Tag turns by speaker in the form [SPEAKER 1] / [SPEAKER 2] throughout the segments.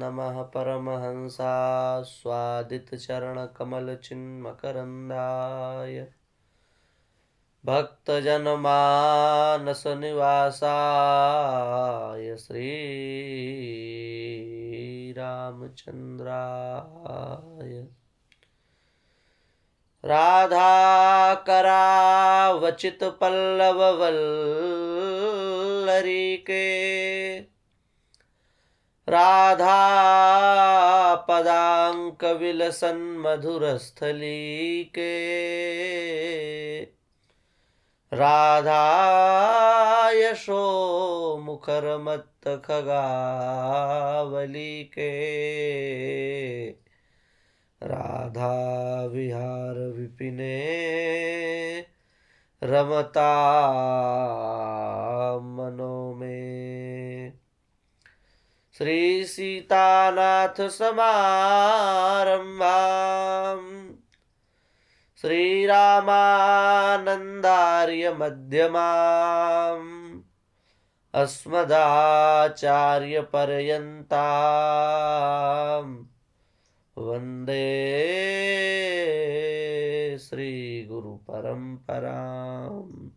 [SPEAKER 1] नमः परमहंसा स्वादितचरणकमलचिन्मकरन्दाय भक्तजनमानसनिवासाय श्रीरामचन्द्राय राधाकरावचितपल्लववल्लरीके राधापदाङ्कविलसन्मधुरस्थलीके राधायशोमुखरमत्तखगावलीके राधा विहार विपिने रमता मनो में। श्री सीतानाथ समारंभां श्रीरामानन्दार्य मध्यमाम् अस्मदाचार्य पर्यन्तां वन्दे श्री गुरु परंपराम्।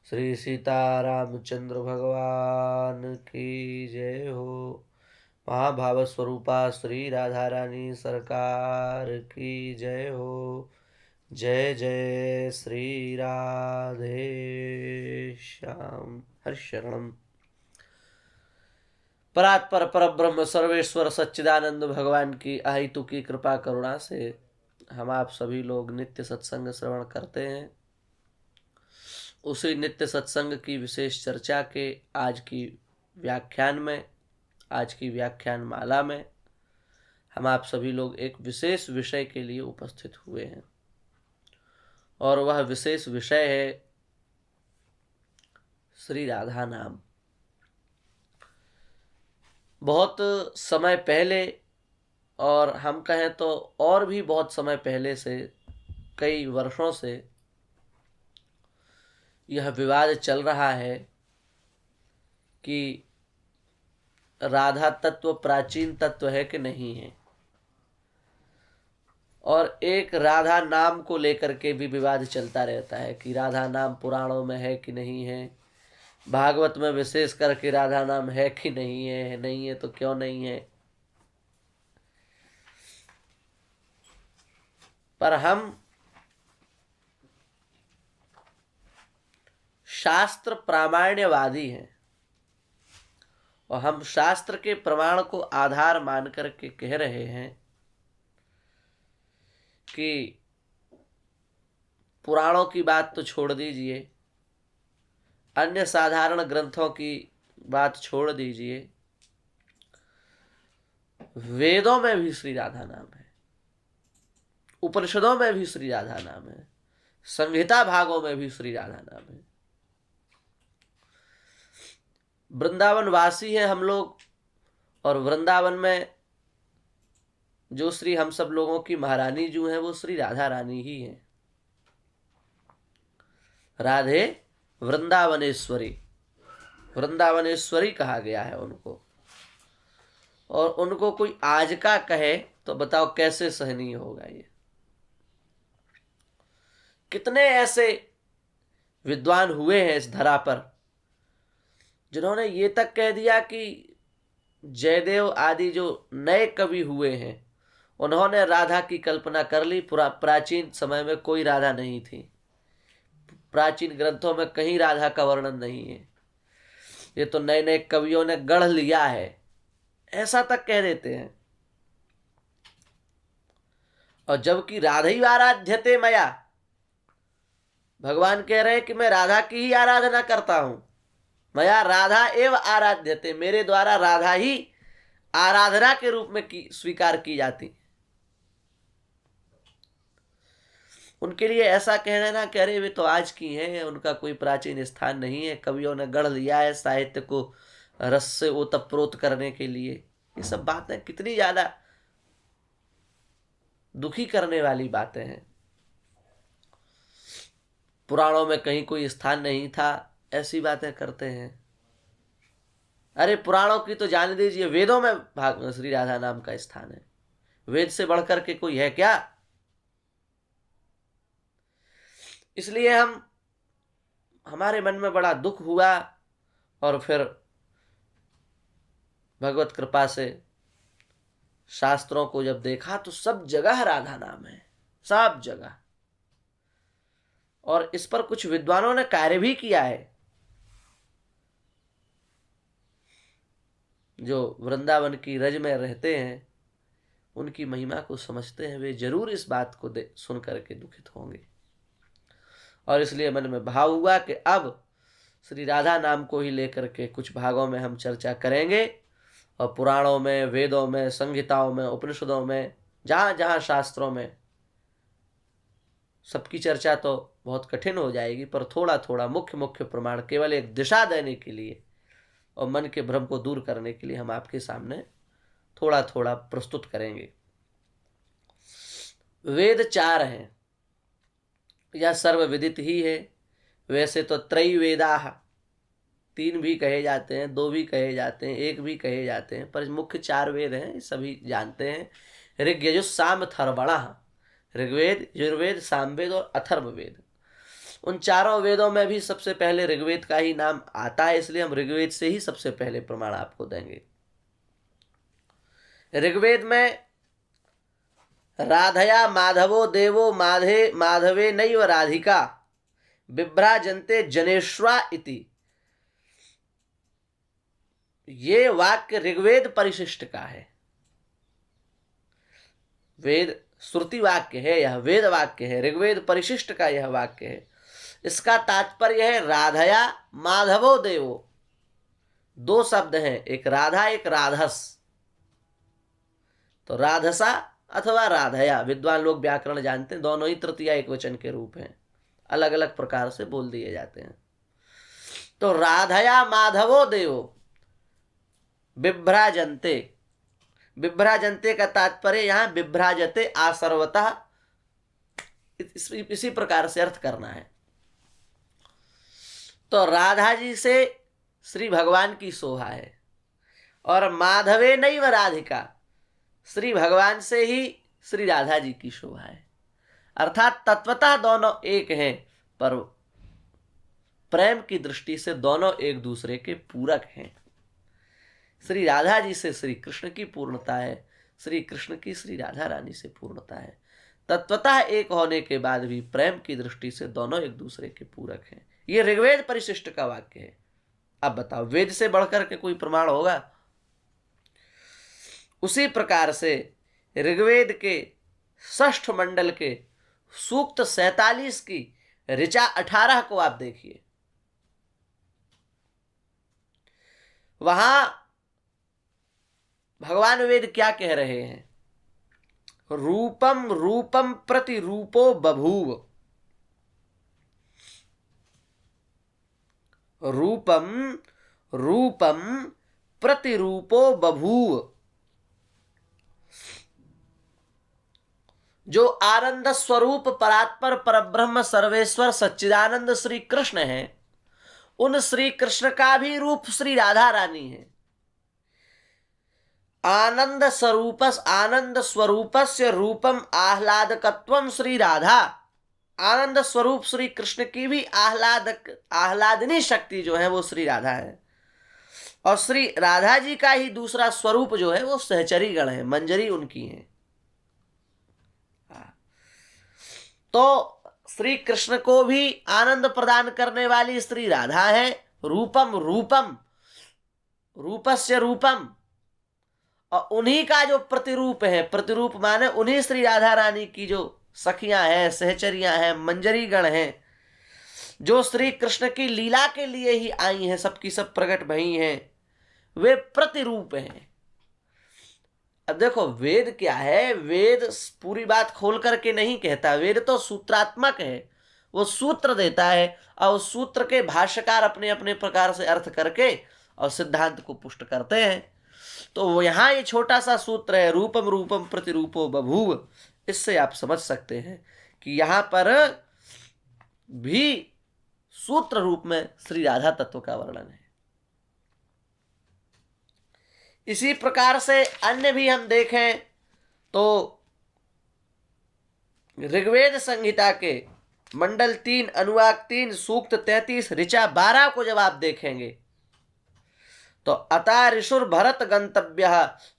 [SPEAKER 1] श्री सीतारामचंद्र भगवान की जय हो। महाभाव स्वरूपा श्री राधा रानी सरकार की जय हो। जय जय श्री राधे श्याम। हर शरणम। परात्पर परब्रह्म सर्वेश्वर सच्चिदानंद भगवान की अहेतु की कृपा करुणा से हम आप सभी लोग नित्य सत्संग श्रवण करते हैं। उसी नित्य सत्संग की विशेष चर्चा के आज की व्याख्यान में, आज की व्याख्यान माला में हम आप सभी लोग एक विशेष विषय के लिए उपस्थित हुए हैं और वह विशेष विषय है श्री राधा नाम। बहुत समय पहले, और हम कहें तो और भी बहुत समय पहले से, कई वर्षों से यह विवाद चल रहा है कि राधा तत्व प्राचीन तत्व है कि नहीं है, और एक राधा नाम को लेकर के भी विवाद चलता रहता है कि राधा नाम पुराणों में है कि नहीं है, भागवत में विशेष करके राधा नाम है कि नहीं है, नहीं है तो क्यों नहीं है। पर हम शास्त्र प्रामाण्यवादी हैं और हम शास्त्र के प्रमाण को आधार मान करके कह रहे हैं कि पुराणों की बात तो छोड़ दीजिए, अन्य साधारण ग्रंथों की बात छोड़ दीजिए, वेदों में भी श्री राधा नाम है, उपनिषदों में भी श्री राधा नाम है, संहिता भागों में भी श्री राधा नाम है। वृंदावन वासी हैं हम लोग, और वृंदावन में जो श्री हम सब लोगों की महारानी जो है वो श्री राधा रानी ही है। राधे वृंदावनेश्वरी, वृंदावनेश्वरी कहा गया है उनको। और उनको कोई आज का कहे तो बताओ कैसे सहनीय होगा ये। कितने ऐसे विद्वान हुए हैं इस धरा पर जिन्होंने ये तक कह दिया कि जयदेव आदि जो नए कवि हुए हैं उन्होंने राधा की कल्पना कर ली। प्राचीन समय में कोई राधा नहीं थी, प्राचीन ग्रंथों में कहीं राधा का वर्णन नहीं है, ये तो नए नए कवियों ने गढ़ लिया है, ऐसा तक कह देते हैं। और जबकि राधा ही आराध्यते मया, भगवान कह रहे हैं कि मैं राधा की ही आराधना करता हूं। मया राधा एवं आराध्यते, मेरे द्वारा राधा ही आराधना के रूप में स्वीकार की जाती। उनके लिए ऐसा कह देना कि अरे वे तो आज की हैं, उनका कोई प्राचीन स्थान नहीं है, कवियों ने गढ़ लिया है साहित्य को रस से ओतप्रोत करने के लिए, ये सब बातें कितनी ज्यादा दुखी करने वाली बातें हैं। पुराणों में कहीं कोई स्थान नहीं था, ऐसी बातें करते हैं। अरे पुराणों की तो जान दीजिए, वेदों में भाग श्री राधा नाम का स्थान है। वेद से बढ़कर के कोई है क्या? इसलिए हमारे मन में बड़ा दुख हुआ, और फिर भगवत कृपा से शास्त्रों को जब देखा तो सब जगह राधा नाम है, सब जगह। और इस पर कुछ विद्वानों ने कार्य भी किया है। जो वृंदावन की रज में रहते हैं, उनकी महिमा को समझते हैं, वे जरूर इस बात को सुन करके दुखित होंगे। और इसलिए मन में भाव हुआ कि अब श्री राधा नाम को ही लेकर के कुछ भागों में हम चर्चा करेंगे। और पुराणों में, वेदों में, संहिताओं में, उपनिषदों में, जहाँ जहाँ शास्त्रों में, सबकी चर्चा तो बहुत कठिन हो जाएगी, पर थोड़ा थोड़ा मुख्य मुख्य प्रमाण केवल एक दिशा देने के लिए और मन के भ्रम को दूर करने के लिए हम आपके सामने थोड़ा थोड़ा प्रस्तुत करेंगे। वेद 4 हैं, यह सर्वविदित ही है। वैसे तो त्रैवेदाः, 3 भी कहे जाते हैं, 2 भी कहे जाते हैं, 1 भी कहे जाते हैं, पर मुख्य 4 वेद हैं, सभी जानते हैं। ऋग यजुः साम अथर्वणः, ऋग्वेद, यजुर्वेद, सामवेद और अथर्ववेद। उन चारों वेदों में भी सबसे पहले ऋग्वेद का ही नाम आता है, इसलिए हम ऋग्वेद से ही सबसे पहले प्रमाण आपको देंगे। ऋग्वेद में राधया माधवो देवो माधवे नैव राधिका बिभ्राजन्ते जनेश्वा इति, ये वाक्य ऋग्वेद परिशिष्ट का है। वेद श्रुति वाक्य है, यह वेद वाक्य है, ऋग्वेद परिशिष्ट का यह वाक्य है। इसका तात्पर्य है राधया माधवो देवो। 2 शब्द हैं, एक राधा एक राधस। तो राधसा अथवा राधया, विद्वान लोग व्याकरण जानते हैं, दोनों ही तृतीय एक वचन के रूप हैं, अलग अलग प्रकार से बोल दिए जाते हैं। तो राधया माधवो देवो बिभ्राजन्ते, बिभ्राजन्ते का तात्पर्य यहां बिभ्राजते आसर्वतः, इसी प्रकार से अर्थ करना है। तो राधा जी से श्री भगवान की शोभा है, और माधवे नैव राधिका, श्री भगवान से ही श्री राधा जी की शोभा है। अर्थात तत्वतः दोनों एक हैं, पर प्रेम की दृष्टि से दोनों एक दूसरे के पूरक हैं। श्री राधा जी से श्री कृष्ण की पूर्णता है, श्री कृष्ण की श्री राधा रानी से पूर्णता है। तत्वतः एक होने के बाद भी प्रेम की दृष्टि से दोनों एक दूसरे के पूरक हैं। ये ऋग्वेद परिशिष्ट का वाक्य है। अब बताओ, वेद से बढ़कर के कोई प्रमाण होगा? उसी प्रकार से ऋग्वेद के 6ठ मंडल के सूक्त 47 की ऋचा 18 को आप देखिए, वहां भगवान वेद क्या कह रहे हैं? रूपम रूपम प्रति रूपो बभूव, रूपम रूपम प्रतिरूपो बभूव। जो आनंद स्वरूप परात्पर परब्रह्म सर्वेश्वर सच्चिदानंद श्री कृष्ण है, उन श्री कृष्ण का भी रूप श्री राधा रानी है। आनंद स्वरूपस्य रूपम आह्लादकत्वम श्री राधा, आनंद स्वरूप श्री कृष्ण की भी आह्लादनी शक्ति जो है वो श्री राधा है। और श्री राधा जी का ही दूसरा स्वरूप जो है वो सहचरी गण है, मंजरी उनकी है। तो श्री कृष्ण को भी आनंद प्रदान करने वाली श्री राधा है। रूपम रूपम, रूपस्य रूपम, और उन्हीं का जो प्रतिरूप है, प्रतिरूप माने उन्हीं श्री राधा रानी की जो सखियां हैं, सहचरियां हैं, मंजरी गण हैं, जो श्री कृष्ण की लीला के लिए ही आई हैं, सबकी सब प्रकट भई हैं, वे प्रतिरूप हैं। अब देखो, वेद क्या है? वेद पूरी बात खोल करके नहीं कहता, वेद तो सूत्रात्मक है, वो सूत्र देता है, और उस सूत्र के भाष्यकार अपने अपने प्रकार से अर्थ करके और सिद्धांत को पुष्ट करते हैं। तो यहां ये छोटा सा सूत्र है, रूपम रूपम प्रतिरूपो बभूव। इससे आप समझ सकते हैं कि यहां पर भी सूत्र रूप में श्री राधा तत्व का वर्णन है। इसी प्रकार से अन्य भी हम देखें तो ऋग्वेद संहिता के मंडल 3 अनुवाक 3 सूक्त 33 ऋचा 12 को जब आप देखेंगे तो अता ऋषुर भरत गंतव्य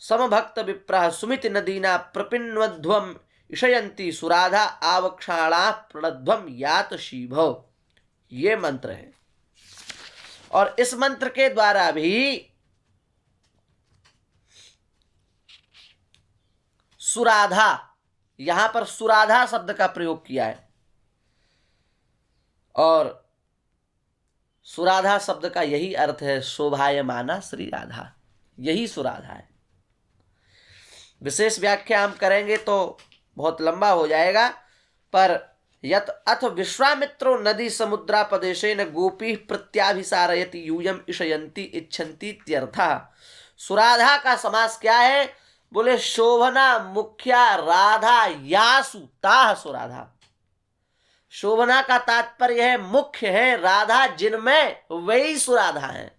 [SPEAKER 1] समभक्त विप्रह सुमिति नदीना प्रपिन्वध्वम इषयंती सुराधा आवक्षाणा प्रणध्वम यात शीभव, ये मंत्र है। और इस मंत्र के द्वारा भी सुराधा, यहां पर सुराधा शब्द का प्रयोग किया है और सुराधा शब्द का यही अर्थ है शोभायमाना श्री राधा, यही सुराधा है। विशेष व्याख्या हम करेंगे तो बहुत लंबा हो जाएगा, पर यत अथ विश्वामित्रो नदी समुद्रापदेशेन गोपी प्रत्याभिसारयति यूयम इषयंती इच्छन्ति इत्यर्थः। सुराधा का समास क्या है? बोले शोभना मुख्या राधा यासु ताह सुराधा। शोभना का तात्पर्य है मुख्य है राधा जिनमें, वही सुराधा है।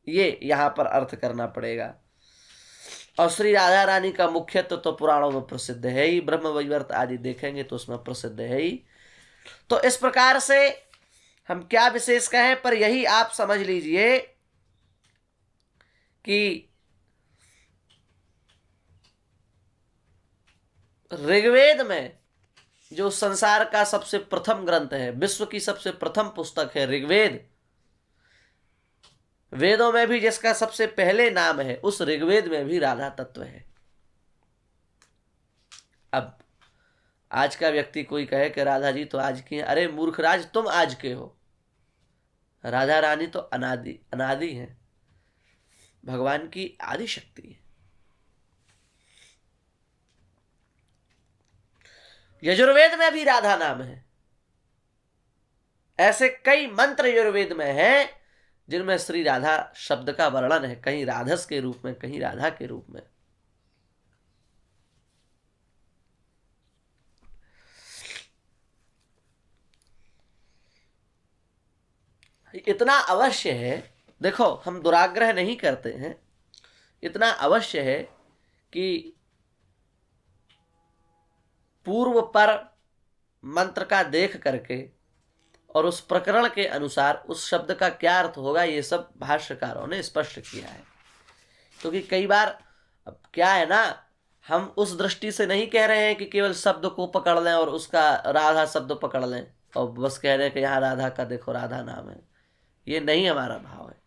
[SPEAKER 1] ये यहां पर अर्थ करना पड़ेगा। और श्री राधा रानी का मुख्यत्व तो पुराणों में प्रसिद्ध है ही, ब्रह्म वैवर्त आदि देखेंगे तो उसमें प्रसिद्ध है ही। तो इस प्रकार से हम क्या विशेष कहें, पर यही आप समझ लीजिए कि ऋग्वेद में जो संसार का सबसे प्रथम ग्रंथ है, विश्व की सबसे प्रथम पुस्तक है ऋग्वेद, वेदों में भी जिसका सबसे पहले नाम है, उस ऋग्वेद में भी राधा तत्व है। अब आज का व्यक्ति कोई कहे कि राधा जी तो आज की हैं, अरे मूर्खराज तुम आज के हो। राधा रानी तो अनादि अनादि है, भगवान की आदि शक्ति है। यजुर्वेद में भी राधा नाम है। ऐसे कई मंत्र यजुर्वेद में हैं जिनमें श्री राधा शब्द का वर्णन है, कहीं राधस के रूप में, कहीं राधा के रूप में। इतना अवश्य है, देखो हम दुराग्रह नहीं करते हैं, इतना अवश्य है कि पूर्व पर मंत्र का देख करके और उस प्रकरण के अनुसार उस शब्द का क्या अर्थ होगा, ये सब भाष्यकारों ने स्पष्ट किया है। क्योंकि कई बार अब क्या है ना, हम उस दृष्टि से नहीं कह रहे हैं कि केवल शब्द को पकड़ लें और उसका राधा शब्द पकड़ लें और बस कह रहे हैं कि यहाँ राधा का देखो राधा नाम है, ये नहीं हमारा भाव है।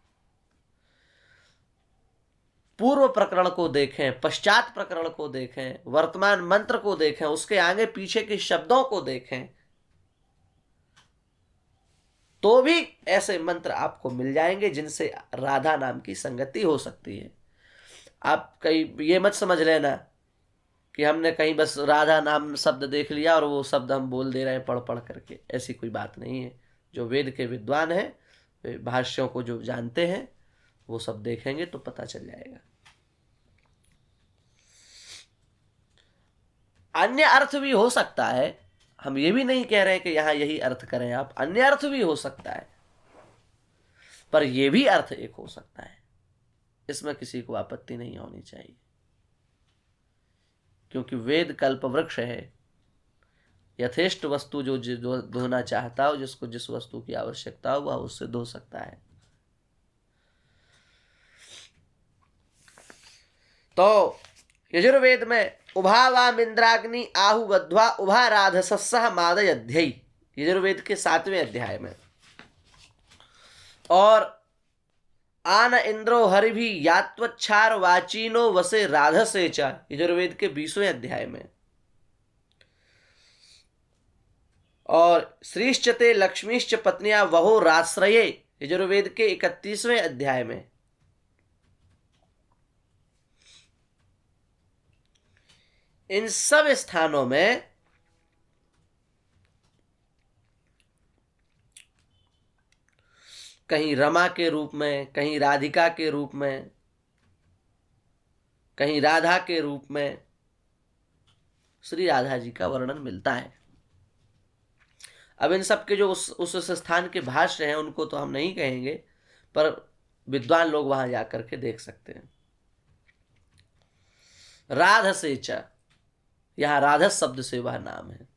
[SPEAKER 1] पूर्व प्रकरण को देखें, पश्चात प्रकरण को देखें, वर्तमान मंत्र को देखें, उसके आगे पीछे के शब्दों को देखें, तो भी ऐसे मंत्र आपको मिल जाएंगे जिनसे राधा नाम की संगति हो सकती है। आप कहीं ये मत समझ लेना कि हमने कहीं बस राधा नाम शब्द देख लिया और वो शब्द हम बोल दे रहे हैं पढ़ पढ़ करके, ऐसी कोई बात नहीं है। जो वेद के विद्वान हैं, भाष्यों को जो जानते हैं, वो सब देखेंगे तो पता चल जाएगा। अन्य अर्थ भी हो सकता है, हम ये भी नहीं कह रहे कि यहां यही अर्थ करें आप, अन्य अर्थ भी हो सकता है, पर यह भी अर्थ एक हो सकता है, इसमें किसी को आपत्ति नहीं होनी चाहिए। क्योंकि वेद कल्प वृक्ष है, यथेष्ट वस्तु जो धोना चाहता हो, जिसको जिस वस्तु की आवश्यकता हो वह उससे धो सकता है। तो यजुर्वेद में उभावाम इंद्राग्नि आहु वध्वा उभा राधसस्सह मादय अध्यय, यजुर्वेद के 7वें अध्याय में, और आन इंद्रो हरि भी यात्वच्छार वाचीनो वसे राधसे च, यजुर्वेद के 20वें अध्याय में, और श्रीश्चते लक्ष्मीश्च पत्निया वहो राश्रये, यजुर्वेद के 31वें अध्याय में। इन सब स्थानों में कहीं रमा के रूप में, कहीं राधिका के रूप में, कहीं राधा के रूप में श्री राधा जी का वर्णन मिलता है। अब इन सब के जो उस स्थान के भाष्य हैं उनको तो हम नहीं कहेंगे, पर विद्वान लोग वहां जाकर के देख सकते हैं। राधसे च, यहां राधस शब्द से वह नाम है।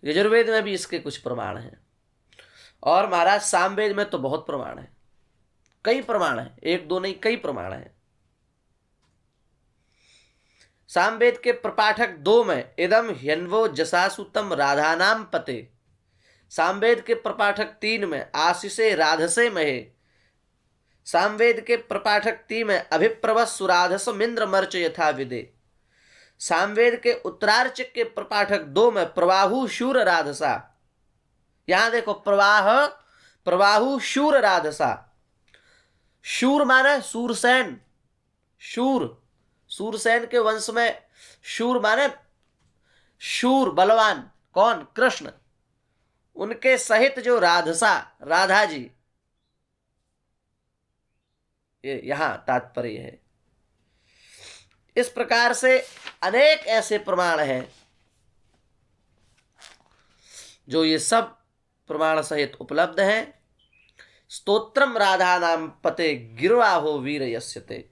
[SPEAKER 1] यजुर्वेद में भी इसके कुछ प्रमाण हैं, और महाराज सामवेद में तो बहुत प्रमाण है, कई प्रमाण है, एक दो नहीं कई प्रमाण है। सामवेद के प्रपाठक 2 में इदम ह्यन्वो जसासुतम राधानाम पते, सामवेद के प्रपाठक 3 में आशीषे राधसे महे, सामवेद के प्रपाठक 3 में अभिप्रवस्सु राधस मिंद्र मर्च यथा विदे, सामवेद के उत्तरार्चक के प्रपाठक 2 में प्रवाहु शूर राधसा। यहां देखो प्रवाहु शूर राधसा, शूर माने सूरसेन, सूरसेन के वंश में शूर माने शूर बलवान, कौन? कृष्ण। उनके सहित जो राधसा, राधा जी, ये यहां तात्पर्य है। इस प्रकार से अनेक ऐसे प्रमाण हैं जो ये सब प्रमाण सहित उपलब्ध हैं। स्तोत्रम राधा नाम पते गिर्वाहो वीर यस्यते,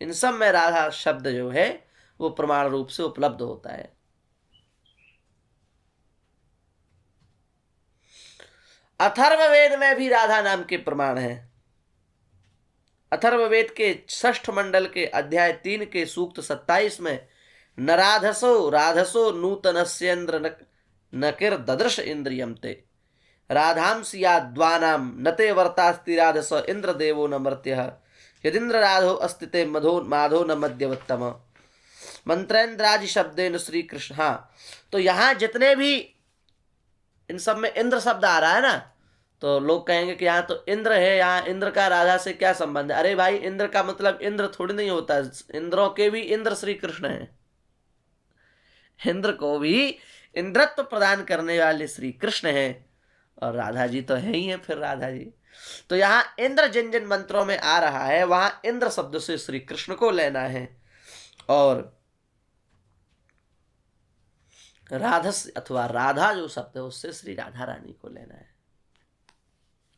[SPEAKER 1] इन सब में राधा शब्द जो है वो प्रमाण रूप से उपलब्ध होता है। अथर्ववेद में भी राधा नाम के प्रमाण हैं। अथर्ववेद के 6ठ मंडल के अध्याय 3 के सूक्त 27 में नराधसो राधसो नूतनस्येन्द्र नकिर ददृश इंद्रियम ते राधांसि याद्वानाम नते वर्तास्ति राधस इंद्र देवो न मर्त्यः यदिंद्र राधो अस्तिते माधो न मध्यवत्तम मंत्रेन्द्रादि शब्देन श्री कृष्ण। हाँ, तो यहाँ जितने भी इन सब में इंद्र शब्द आ रहा है ना, तो लोग कहेंगे कि यहाँ तो इंद्र है, यहाँ इंद्र का राधा से क्या संबंध है? अरे भाई, इंद्र का मतलब इंद्र थोड़ी नहीं होता, इंद्रों के भी इंद्र श्री कृष्ण है। इंद्र को भी इंद्रत्व प्रदान करने वाले श्री कृष्ण है, और राधा जी तो है ही है फिर राधा जी। तो यहाँ इंद्र जिन जिन मंत्रों में आ रहा है वहां इंद्र शब्द से श्री कृष्ण को लेना है, और राधस अथवा राधा जो शब्द है उससे श्री राधा रानी को लेना है।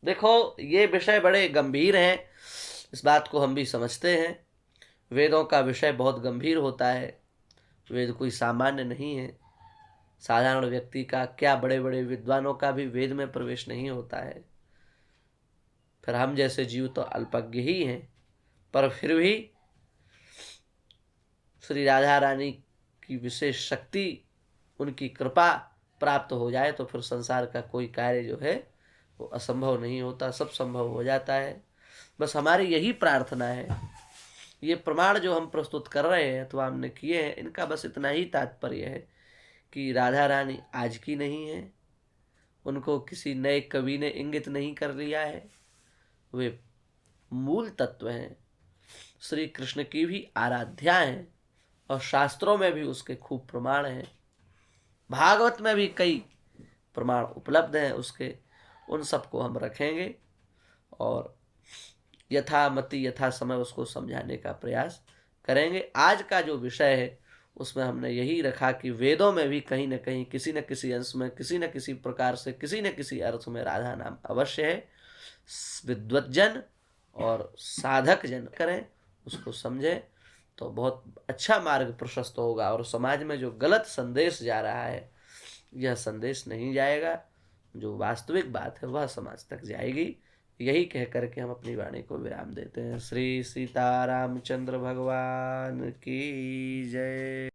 [SPEAKER 1] देखो, ये विषय बड़े गंभीर हैं, इस बात को हम भी समझते हैं। वेदों का विषय बहुत गंभीर होता है, वेद कोई सामान्य नहीं है। साधारण व्यक्ति का क्या, बड़े बड़े विद्वानों का भी वेद में प्रवेश नहीं होता है। फिर हम जैसे जीव तो अल्पज्ञ ही हैं, पर फिर भी श्री राधा रानी की विशेष शक्ति, उनकी कृपा प्राप्त हो जाए तो फिर संसार का कोई कार्य जो है वो असंभव नहीं होता, सब संभव हो जाता है। बस हमारी यही प्रार्थना है। ये प्रमाण जो हम प्रस्तुत कर रहे हैं अथवा हमने किए हैं, इनका बस इतना ही तात्पर्य है कि राधा रानी आज की नहीं है, उनको किसी नए कवि ने इंगित नहीं कर लिया है, वे मूल तत्व हैं, श्री कृष्ण की भी आराध्या हैं, और शास्त्रों में भी उसके खूब प्रमाण हैं। भागवत में भी कई प्रमाण उपलब्ध हैं उसके, उन सबको हम रखेंगे और यथामति यथा समय उसको समझाने का प्रयास करेंगे। आज का जो विषय है उसमें हमने यही रखा कि वेदों में भी कहीं न कहीं, किसी न किसी अंश में, किसी न किसी प्रकार से, किसी न किसी अर्थ में राधा नाम अवश्य है। विद्वज्जन और साधक जन करें, उसको समझें तो बहुत अच्छा मार्ग प्रशस्त होगा, और समाज में जो गलत संदेश जा रहा है यह संदेश नहीं जाएगा, जो वास्तविक बात है वह समाज तक जाएगी। यही कह करके हम अपनी वाणी को विराम देते हैं। श्री सीतारामचंद्र भगवान की जय।